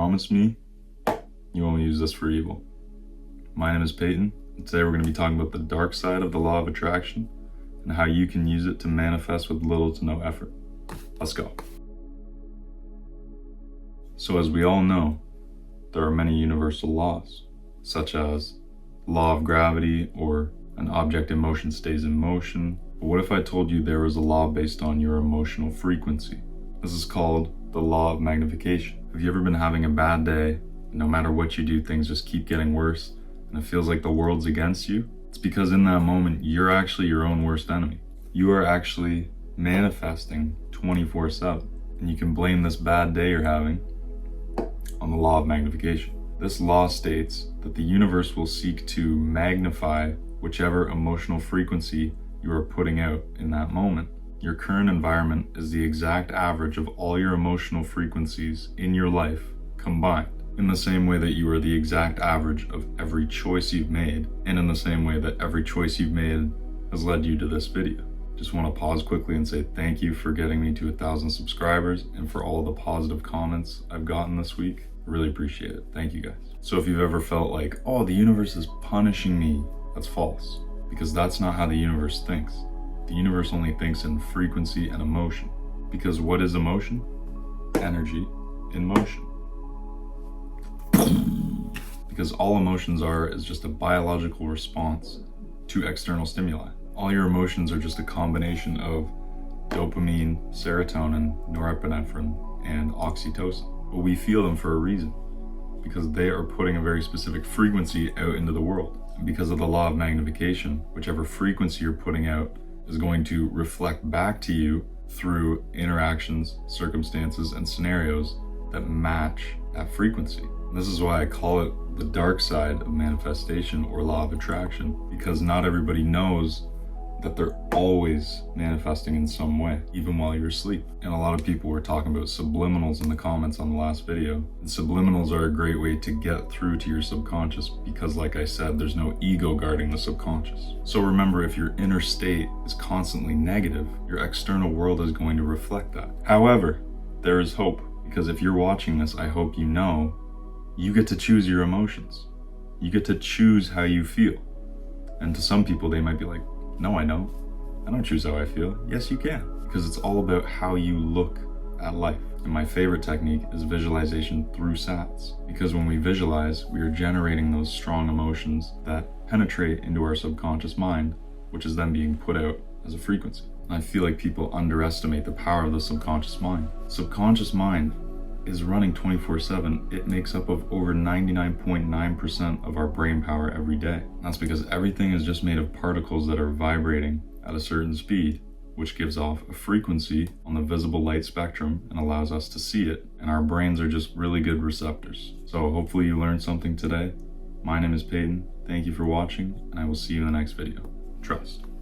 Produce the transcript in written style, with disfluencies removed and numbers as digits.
promise me you won't use this for evil. My name is Peyton, and today we're going to be talking about the dark side of the law of attraction and how you can use it to manifest with little to no effort. Let's go. So as we all know, there are many universal laws, such as law of gravity or an object in motion stays in motion. But what if I told you there was a law based on your emotional frequency? This is called the law of magnification. Have you ever been having a bad day? No matter what you do, things just keep getting worse, and it feels like the world's against you? It's because in that moment, you're actually your own worst enemy. You are actually manifesting 24/7, and you can blame this bad day you're having on the law of magnification. This law states that the universe will seek to magnify whichever emotional frequency you are putting out in that moment. Your current environment is the exact average of all your emotional frequencies in your life combined. In the same way that you are the exact average of every choice you've made, and in the same way that every choice you've made has led you to this video. Just want to pause quickly and say thank you for getting me to 1,000 subscribers and for all the positive comments I've gotten this week. I really appreciate it. Thank you guys. So if you've ever felt like, oh, the universe is punishing me, that's false, because that's not how the universe thinks. The universe only thinks in frequency and emotion. Because what is emotion? Energy in motion. Because all emotions are is just a biological response to external stimuli. All your emotions are just a combination of dopamine, serotonin, norepinephrine, and oxytocin. But we feel them for a reason, because they are putting a very specific frequency out into the world. And because of the law of magnification, whichever frequency you're putting out is going to reflect back to you through interactions, circumstances, and scenarios that match that frequency. This is why I call it the dark side of manifestation or law of attraction, because not everybody knows that they're always manifesting in some way, even while you're asleep. And a lot of people were talking about subliminals in the comments on the last video. And subliminals are a great way to get through to your subconscious because, like I said, there's no ego guarding the subconscious. So remember, if your inner state is constantly negative, your external world is going to reflect that. However, there is hope, because if you're watching this, I hope you know you get to choose your emotions. You get to choose how you feel. And to some people, they might be like, no, I don't. I don't choose how I feel. Yes, you can. Because it's all about how you look at life. And my favorite technique is visualization through SATs. Because when we visualize, we are generating those strong emotions that penetrate into our subconscious mind, which is then being put out as a frequency. And I feel like people underestimate the power of the subconscious mind. Subconscious mind is running 24/7. It makes up of over 99.9% of our brain power every day. That's because everything is just made of particles that are vibrating at a certain speed, which gives off a frequency on the visible light spectrum and allows us to see it. And our brains are just really good receptors. So hopefully you learned something today. My name is Peyton. Thank you for watching, and I will see you in the next video. Trust.